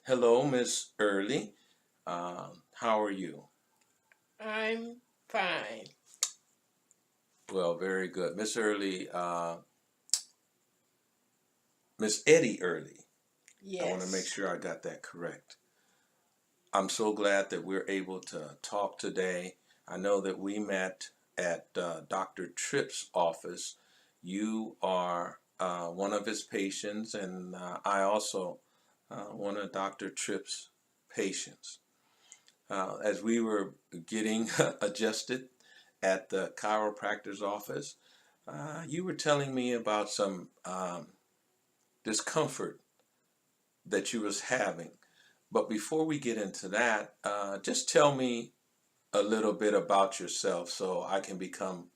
Hello, Miss Early. How are you? I'm fine. Well, very good. Miss Early, Miss Eddie Early. I want to make Yes. sure I got that correct. I'm so glad that we're able to talk today. I know that we met at Dr. Tripp's office. You are one of his patients, and I also one of Dr. Tripp's patients. As we were getting adjusted at the chiropractor's office, you were telling me about some discomfort that you was having. But before we get into that, just tell me a little bit about yourself so I can become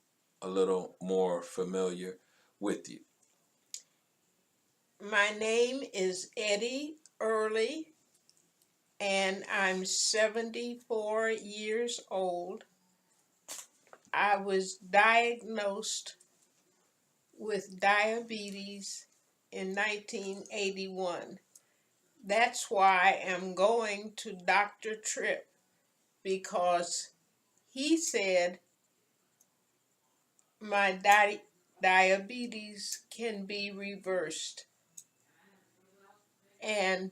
a little more familiar with you. My name is Eddie Early, and I'm 74 years old. I was diagnosed with diabetes in 1981. That's why I'm going to Dr. Tripp because he said my diabetes can be reversed. And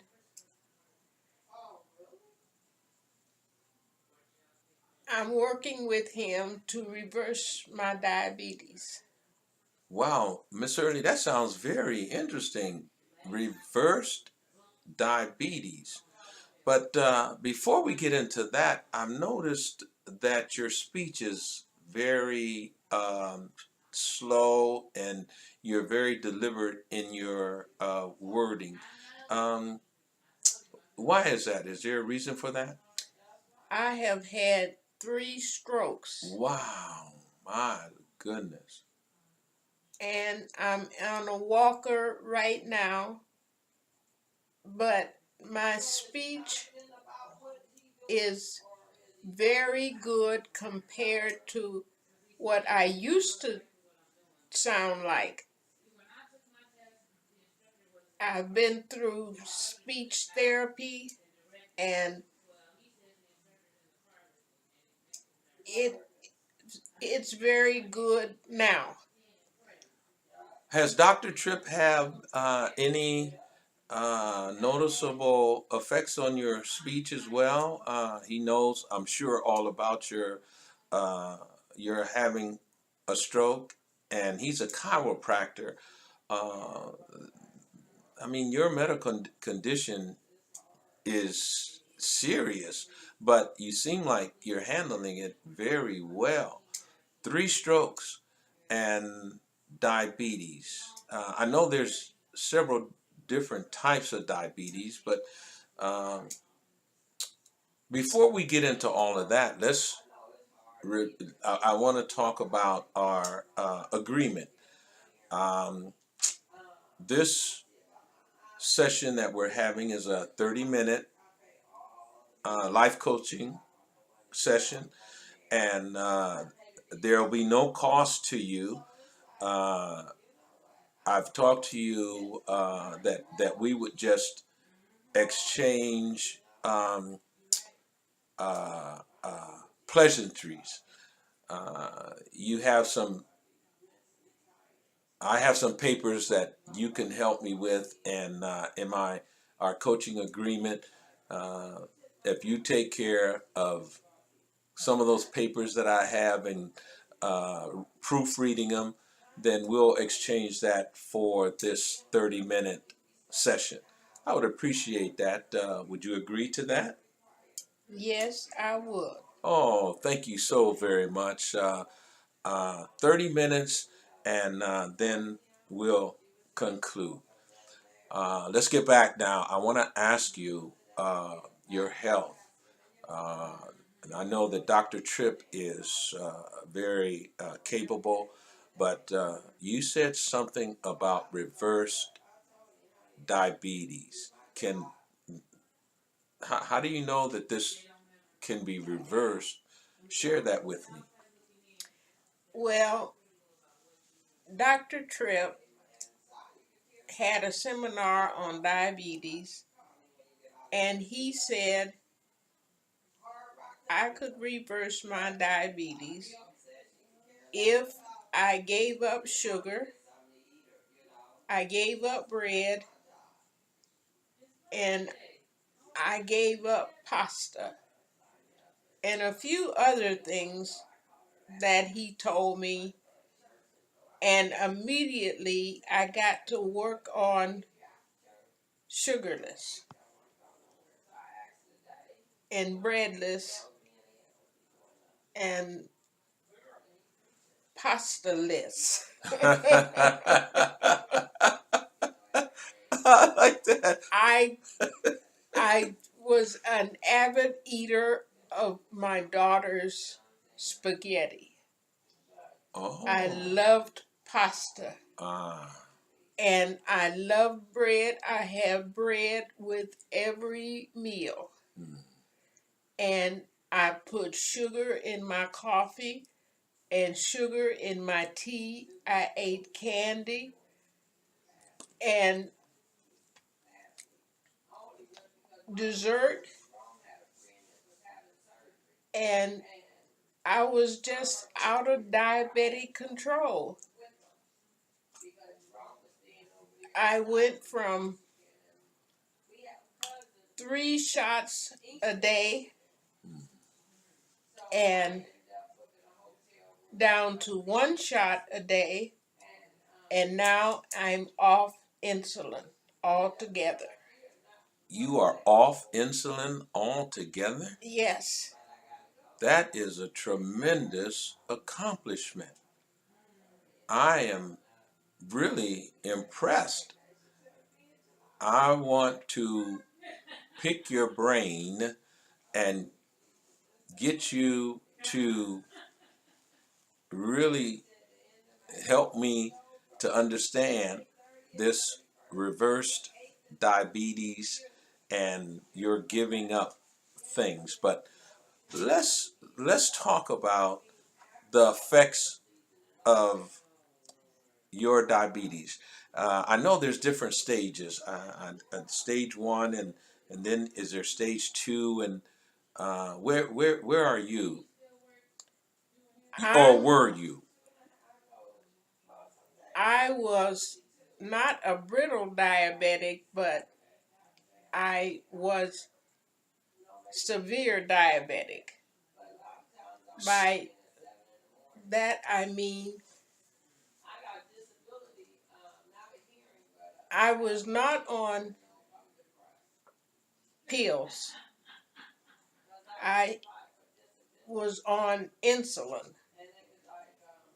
I'm working with him to reverse my diabetes. Wow, Miss Early, that sounds very interesting. Reversed diabetes. But before we get into that, I've noticed that your speech is very slow and you're very deliberate in your wording. Um, why is that? Is there a reason for that? I have had 3 strokes Wow, my goodness. and I'm on a walker right now, but my speech is very good compared to what I used to sound like. I've been through speech therapy and it it's very good now. Has Dr. Tripp have any noticeable effects on your speech as well? He knows, I'm sure, all about uh, your having a stroke, and he's a chiropractor. Uh, I mean, your medical condition is serious, but you seem like you're handling it very well. 3 strokes and diabetes. I know there's several different types of diabetes, but um, before we get into all of that, I want to talk about our agreement. Um, this session that we're having is a 30-minute life coaching session, and there will be no cost to you. Uh, I've talked to you that we would just exchange uh, uh, pleasantries. You have some, I have some papers that you can help me with, and in my our coaching agreement, uh, if you take care of some of those papers that I have and uh, proofreading them, then we'll exchange that for this 30-minute session. I would appreciate that. Would you agree to that? Yes, I would. Oh, thank you so very much. 30 minutes, and then we'll conclude. Let's get back now. I want to ask you your health. Uh, and I know that Dr. Tripp is very capable, but you said something about reversed diabetes. How do you know that this can be reversed? Share that with me. Well, Dr. Tripp had a seminar on diabetes, and he said I could reverse my diabetes if I gave up sugar, I gave up bread, and I gave up pasta, and a few other things that he told me. And immediately I got to work on sugarless and breadless and pastaless. I like that. I I was an avid eater of my daughter's spaghetti. I Oh. loved pasta Ah. and I love bread. I have bread with every meal. Mm. And I put sugar in my coffee and sugar in my tea. I ate candy and dessert, and I was just out of diabetic control. I went from 3 shots a day and down to 1 shot a day, and now I'm off insulin altogether. You are off insulin altogether? Yes, That is a tremendous accomplishment. I am really impressed. I want to pick your brain and get you to really help me to understand this reversed diabetes and you're giving up things. But let's talk about the effects of your diabetes. I know there's different stages. Stage one, and then is there stage two, and where are you, or I'm were you? I was not a brittle diabetic, but I was severe diabetic. By that I mean I was not on pills. I was on insulin.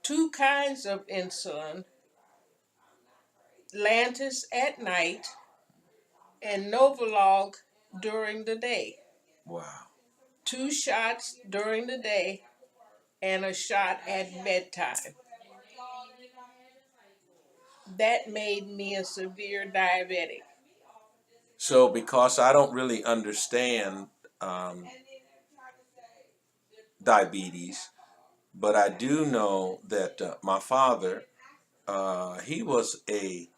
Two kinds of insulin, Lantus at night and Novolog during the day. Wow. 2 shots during the day and a shot at bedtime. That made me a severe diabetic. So because I don't really understand um, diabetes, but I do know that my father, he was a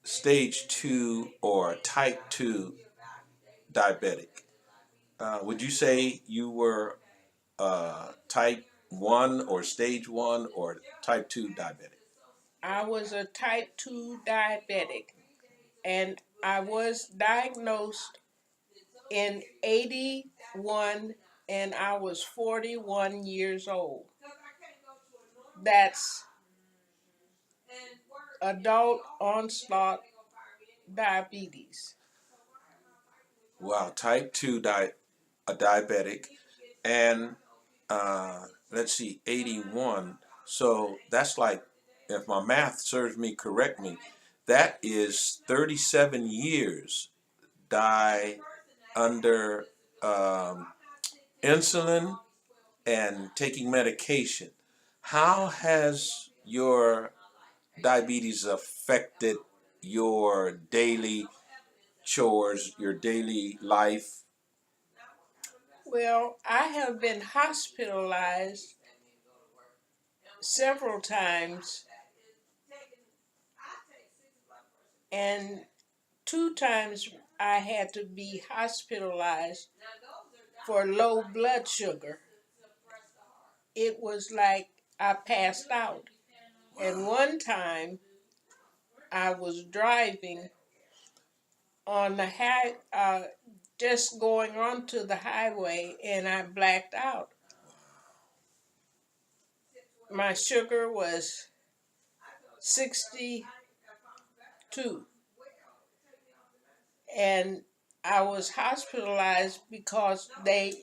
stage two or type two diabetic. Would you say you were type one or stage one or type two diabetic? I was a type 2 diabetic and I was diagnosed in 81 and I was 41 years old. That's adult onslaught diabetes. Wow, type two a diabetic, and let's see, 81. So that's like, if my math serves me correctly, that is 37 years die under um, insulin and taking medication. How has your diabetes affected your daily chores, your daily life? Well, I have been hospitalized several times, and 2 times I had to be hospitalized for low blood sugar. It was like I passed out. And one time I was driving on the just going onto the highway, and I blacked out. My sugar was 62, and I was hospitalized because they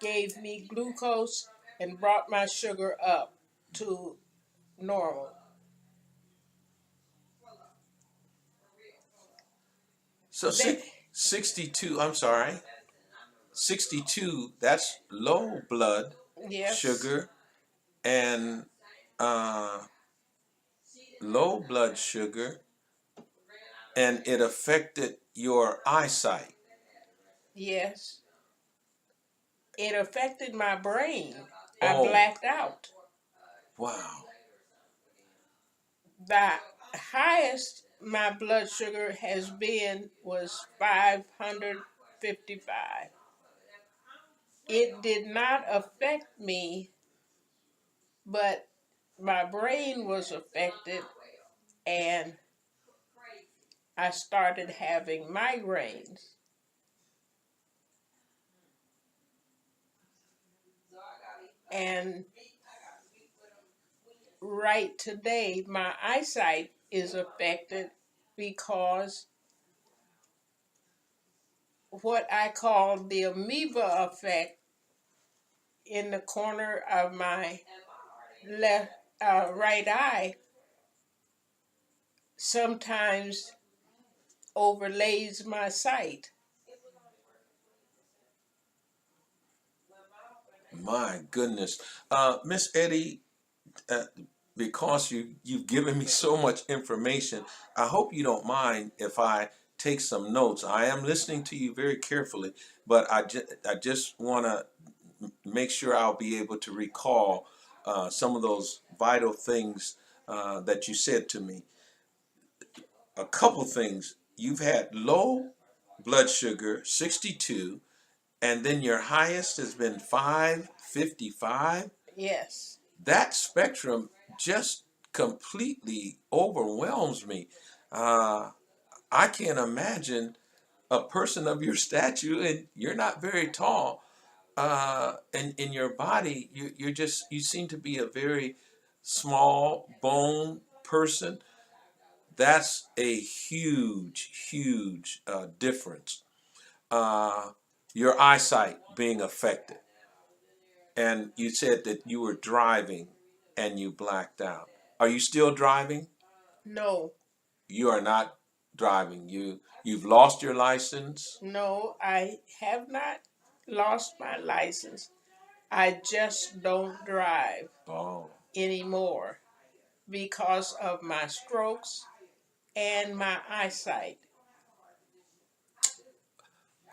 gave me glucose and brought my sugar up to normal. So They, 62, I'm sorry, 62, that's low blood yes, sugar, and uh, low blood sugar, and it affected your eyesight. yes. It affected my brain. I Oh, blacked out. wow. The highest my blood sugar has been was 555. It did not affect me, but my brain was affected, and I started having migraines. And right today, my eyesight is affected because what I call the amoeba effect in the corner of my left right eye sometimes overlays my sight. My goodness. Miss Eddie, uh, because you've given me so much information, I hope you don't mind if I take some notes. I am listening to you very carefully, but I just want to make sure I'll be able to recall some of those vital things that you said to me. A couple things. You've had low blood sugar, 62, and then your highest has been 555. Yes. That spectrum just completely overwhelms me. Uh, I can't imagine a person of your stature, and you're not very tall. And in your body, you seem to be a very small bone person. That's a huge difference. Uh, your eyesight being affected, and you said that you were driving and you blacked out. Are you still driving? No, You are not driving. You've lost your license. no, I have not lost my license. I just don't drive Oh. anymore because of my strokes and my eyesight.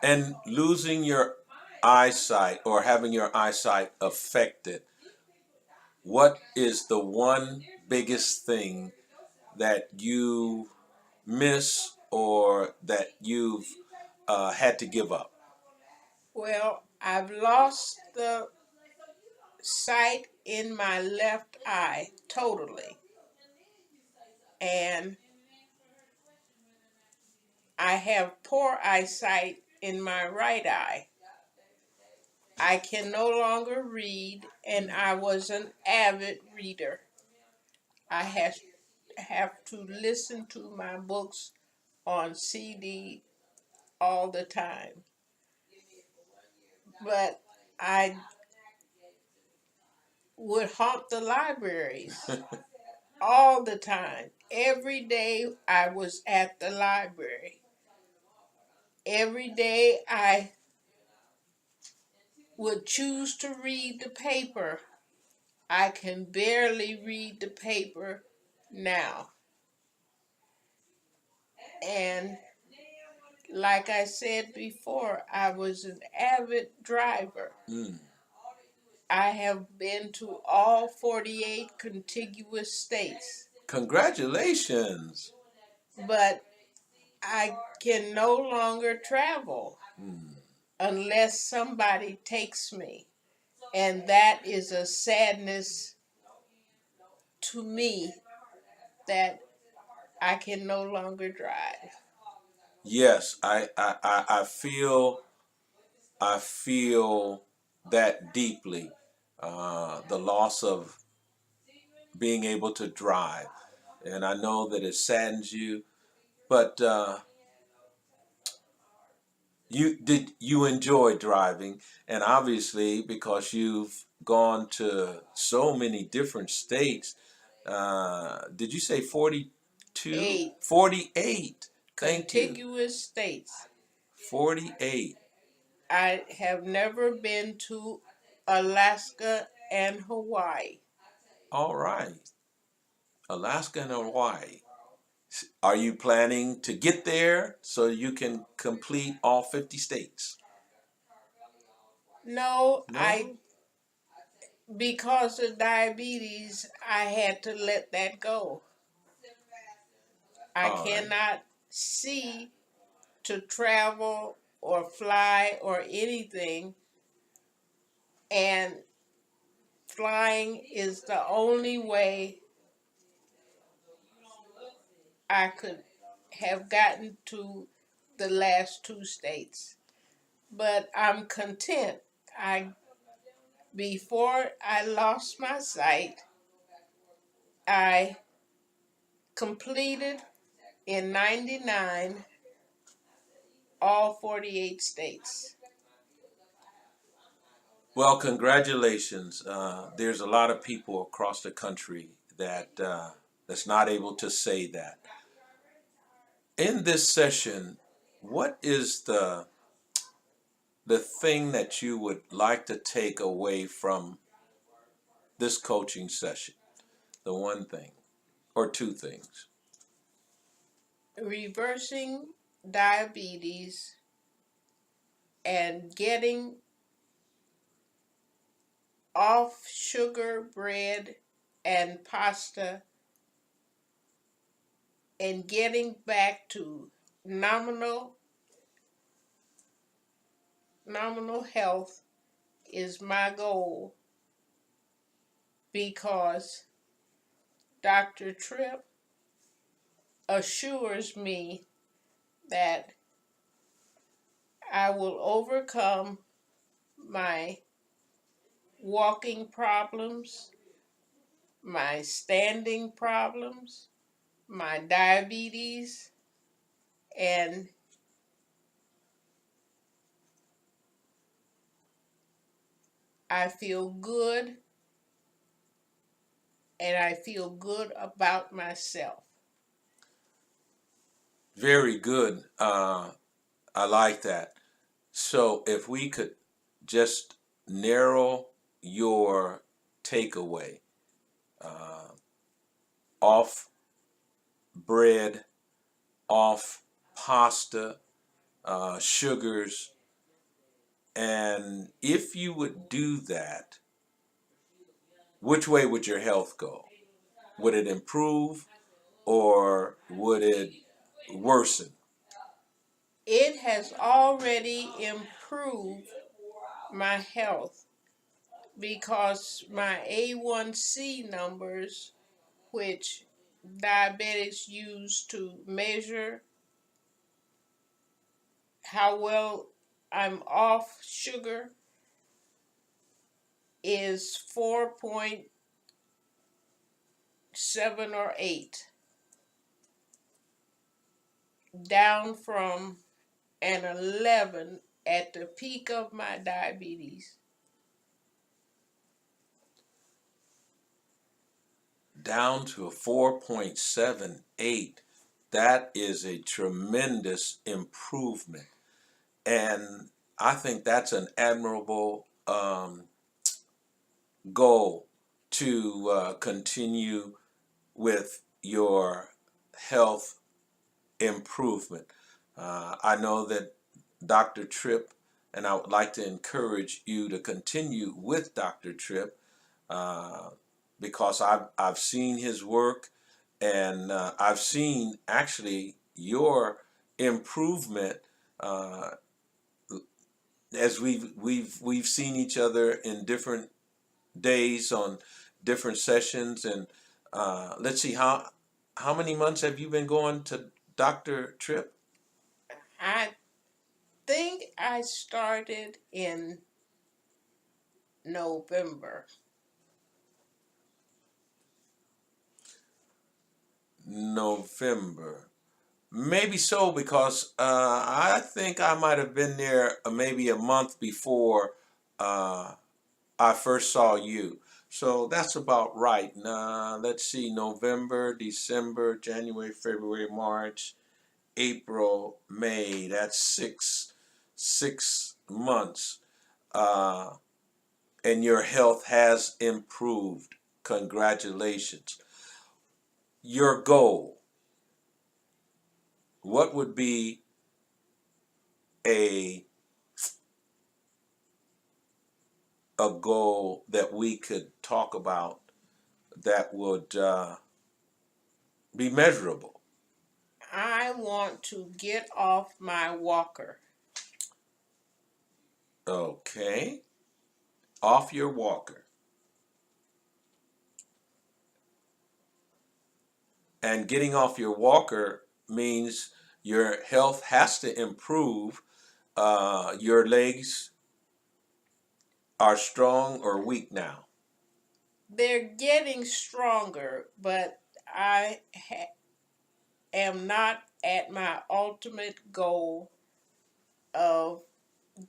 And losing your eyesight or having your eyesight affected, what is the one biggest thing that you miss or that you've had to give up? Well, I've lost the sight in my left eye totally, and I have poor eyesight in my right eye. I can no longer read, and I was an avid reader. I have to listen to my books on CD all the time. But I would haunt the libraries all the time. Every day I was at the library. Every day I would choose to read the paper. I can barely read the paper now. And like I said before, I was an avid driver. Mm. I have been to all 48 contiguous states. Congratulations. But I can no longer travel Mm. unless somebody takes me. And that is a sadness to me that I can no longer drive. Yes, I feel that deeply. The loss of being able to drive, and I know that it saddens you. But you enjoy driving, and obviously because you've gone to so many different states. Did you say 42? 8 48. Thank you. contiguous states. 48. I have never been to Alaska and Hawaii. All right. Alaska and Hawaii. Are you planning to get there so you can complete all 50 states? No, I No? because of diabetes, I had to let that go. I All right. cannot see to travel or fly or anything, and flying is the only way I could have gotten to the last two states. But I'm content. I Before I lost my sight, I completed in 99 all 48 states. Well, congratulations. There's a lot of people across the country that's not able to say that. In this session, what is the thing that you would like to take away from this coaching session? The one thing or two things? Reversing diabetes and getting off sugar, bread, and pasta, and getting back to nominal nominal health is my goal, because Dr. Tripp assures me that I will overcome my walking problems, my standing problems, my diabetes, and I feel good, and I feel good about myself. Very good. I like that. So, if we could just narrow your takeaway, uh, off bread, off pasta, sugars, and if you would do that, which way would your health go? Would it improve or would it worsen? It has already improved my health, because my A1C numbers, which diabetics use to measure how well I'm off sugar, is 4.7 or 8, down from an 11 at the peak of my diabetes. Down to a 4.78. That is a tremendous improvement. And I think that's an admirable goal to continue with your health improvement. I know that Dr. Tripp, and I would like to encourage you to continue with Dr. Tripp, uh, because I've seen his work, and I've seen actually your improvement uh, as we've seen each other in different days on different sessions. And let's see, how many months have you been going to Dr. Tripp? I think I started in November. November. Maybe so, because I think I might have been there maybe a month before uh, I first saw you. So that's about right. Let's see, November, December, January, February, March, April, May. That's six months. Uh, and your health has improved. Congratulations. Your goal, what would be a a goal that we could talk about that would be measurable? I want to get off my walker. Okay, off your walker. And getting off your walker means your health has to improve. Your legs are strong or weak now? They're getting stronger, but am not at my ultimate goal of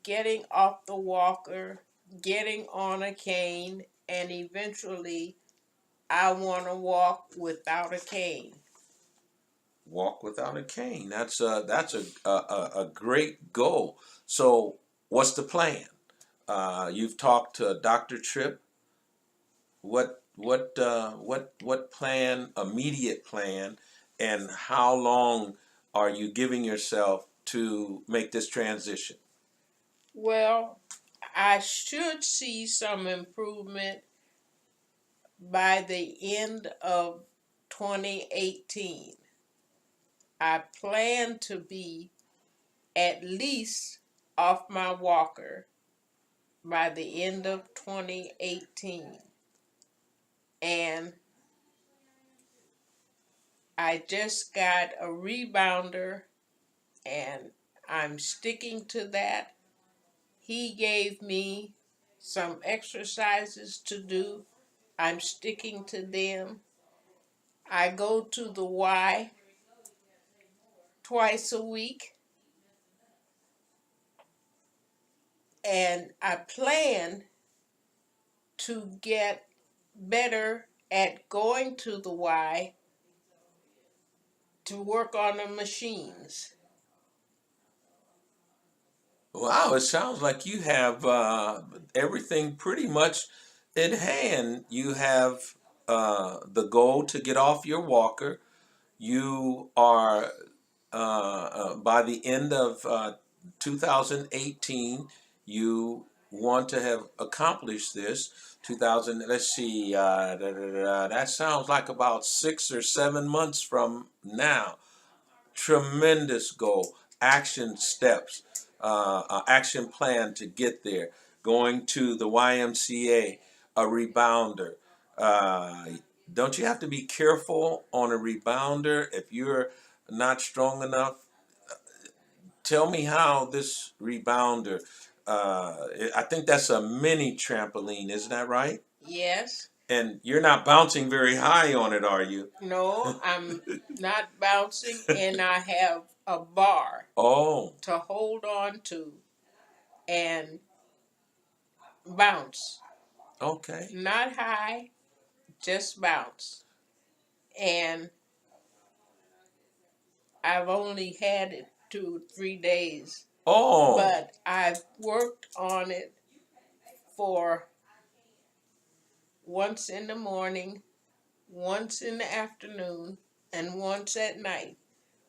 getting off the walker, getting on a cane, and eventually I want to walk without a cane. Walk without a cane. That's a great goal. So, what's the plan? You've talked to Dr. Tripp. What plan? Immediate plan, and how long are you giving yourself to make this transition? Well, I should see some improvement by the end of 2018. I plan to be at least off my walker by the end of 2018. And I just got a rebounder and I'm sticking to that. He gave me some exercises to do. I'm sticking to them. I go to the Y twice a week and I plan to get better at going to the Y to work on the machines. Wow, it sounds like you have everything pretty much in hand. You have the goal to get off your walker. You are by the end of 2018, you want to have accomplished this. 2000, let's see, that sounds like about 6 or 7 months from now. Tremendous goal, action steps, action plan to get there. Going to the YMCA, a rebounder. Uh, don't you have to be careful on a rebounder if you're not strong enough? Tell me how this rebounder. I think that's a mini trampoline, isn't that right? Yes. And you're not bouncing very high on it, are you? No, I'm not bouncing, and I have a bar Oh, to hold on to and bounce. okay. Not high, just bounce. And I've only had it 2 or 3 days, Oh, but I've worked on it for once in the morning, once in the afternoon, and once at night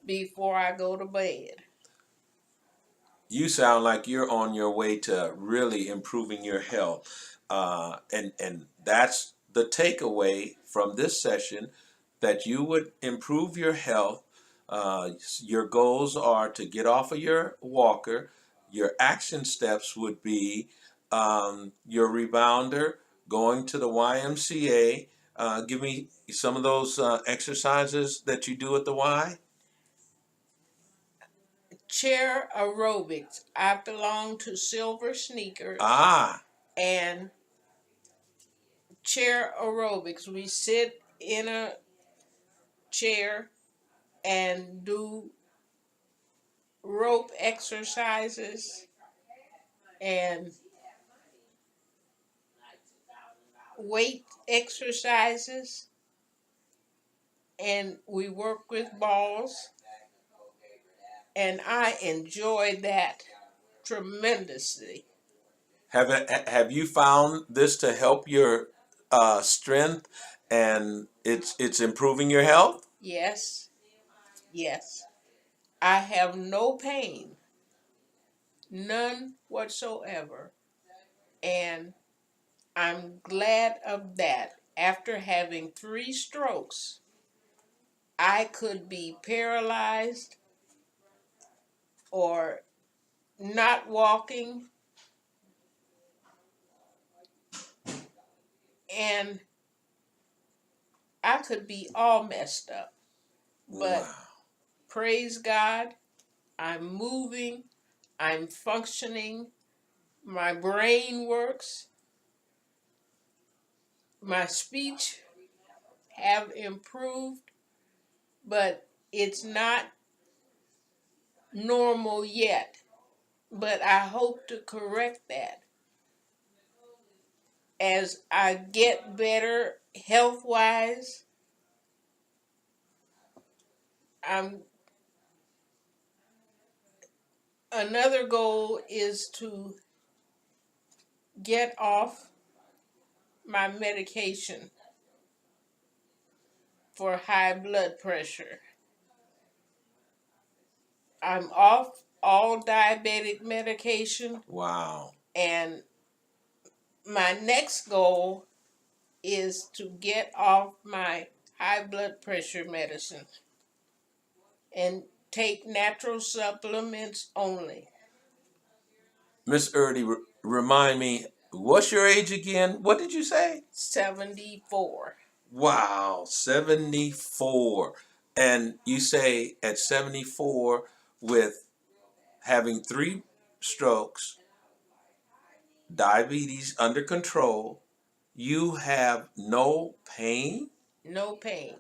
before I go to bed. you sound like you're on your way to really improving your health. And that's the takeaway from this session, that you would improve your health Your goals are to get off of your walker. Your action steps would be your rebounder, going to the YMCA. Give me some of those exercises that you do at the Y. Chair aerobics. I belong to Silver Sneakers. Ah, And chair aerobics. We sit in a chair and do rope exercises and weight exercises, and we work with balls, and I enjoy that tremendously. have you found this to help your strength, and it's improving your health? Yes, yes. I have no pain, none whatsoever, and I'm glad of that. After having 3 strokes, I could be paralyzed or not walking, and I could be all messed up. But Wow. praise God, I'm moving, I'm functioning, my brain works, my speech have improved, but it's not normal yet. But I hope to correct that as I get better health wise. I'm Another goal is to get off my medication for high blood pressure. I'm off all diabetic medication, Wow. and my next goal is to get off my high blood pressure medicine and take natural supplements only. Miss Erdy, remind me, what's your age again? What did you say? 74. Wow, 74. And you say at 74, with having 3 strokes, diabetes under control, you have no pain? No pain.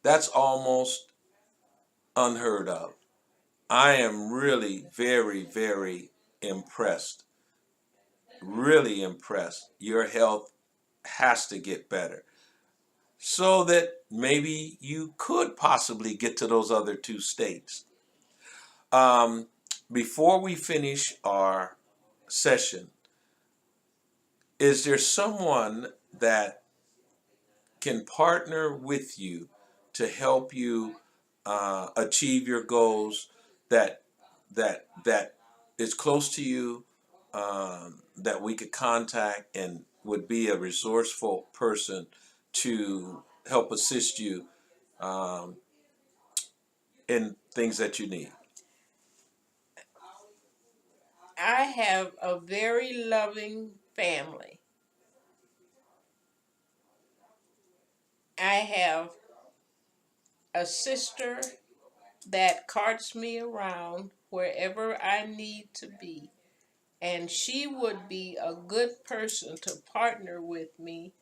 That's almost unheard of. I am really very, very impressed. Really impressed. Your health has to get better so that maybe you could possibly get to those other 2 states. Um, Before we finish our session, is there someone that can partner with you to help you achieve your goals, that that is close to you, that we could contact and would be a resourceful person to help assist you um, in things that you need? I have a very loving family. I have a sister that carts me around wherever I need to be, and she would be a good person to partner with me.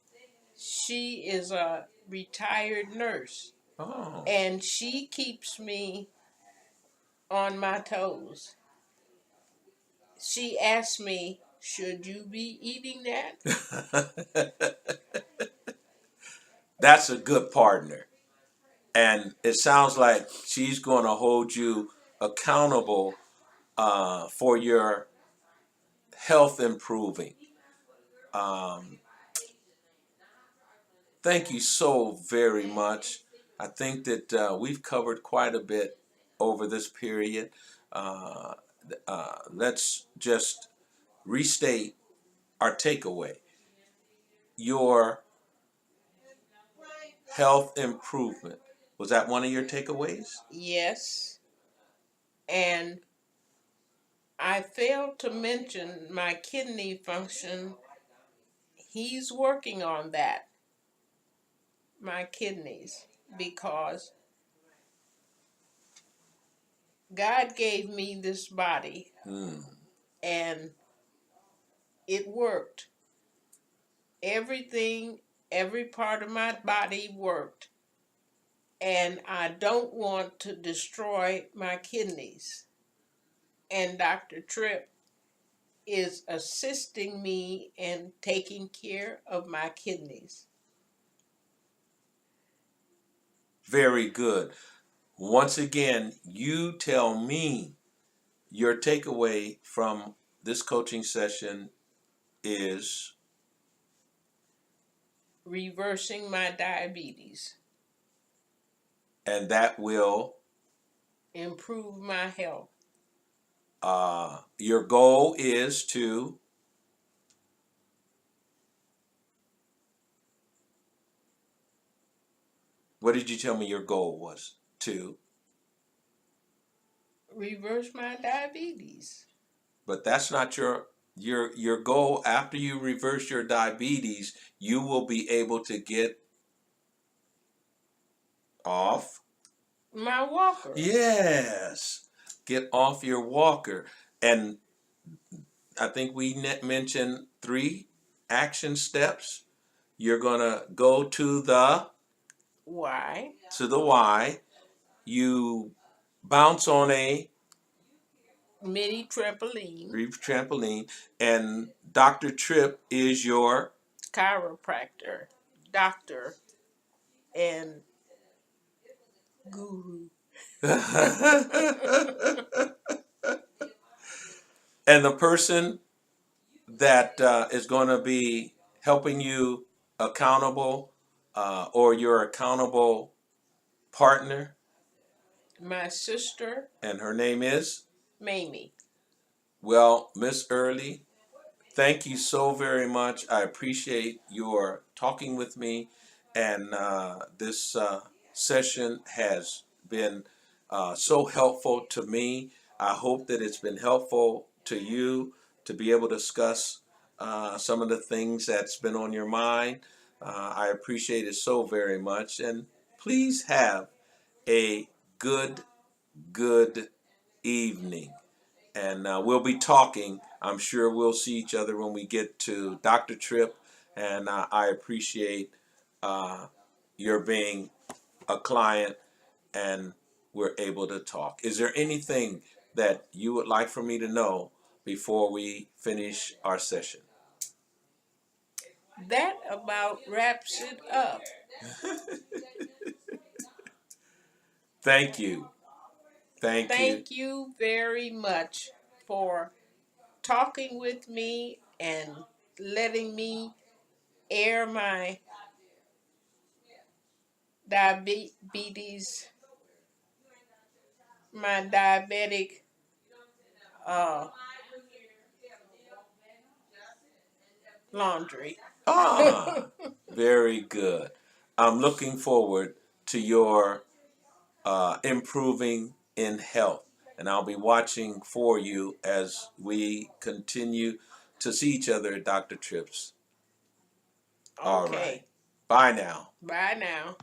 She is a retired nurse, Oh. and she keeps me on my toes. She asked me, "Should you be eating that?" That's a good partner. And it sounds like she's going to hold you accountable for your health improving. Um, Thank you so very much. I think that we've covered quite a bit over this period. Uh, let's just restate our takeaway. Your health improvement Was that one of your takeaways? Yes. And I failed to mention my kidney function. He's working on that, my kidneys, because God gave me this body Mm. and it worked. Everything, every part of my body worked. And I don't want to destroy my kidneys. And Dr. Tripp is assisting me in taking care of my kidneys. Very good. Once again, you tell me your takeaway from this coaching session is Reversing my diabetes, and that will improve my health. your goal is to what did you tell me your goal was to? Reverse my diabetes. But that's not your goal. After you reverse your diabetes, you will be able to get off. My walker. Yes, get off your walker. And I think we mentioned 3 action steps. You're gonna go to the Why? Y. You bounce on a Mini trampoline. trampoline, and Dr. Tripp is your Chiropractor. Doctor. And guru. and the person that is going to be helping you accountable, or your accountable partner, My sister, and her name is, Mamie. well, Miss Early, thank you so very much. I appreciate your talking with me, and this session has been so helpful to me. I hope that it's been helpful to you to be able to discuss some of the things that's been on your mind. I appreciate it so very much, and please have a good evening. And we'll be talking. I'm sure we'll see each other when we get to Dr. Tripp, and I appreciate your being a client, and we're able to talk. Is there anything that you would like for me to know before we finish our session? That about wraps it up. Thank you. Thank you. Thank you very much for talking with me and letting me air my diabetes, my diabetic uh, laundry. Ah, very good. I'm looking forward to your improving in health. And I'll be watching for you as we continue to see each other at Dr. Tripp's. All right. Okay. Bye now. Bye now.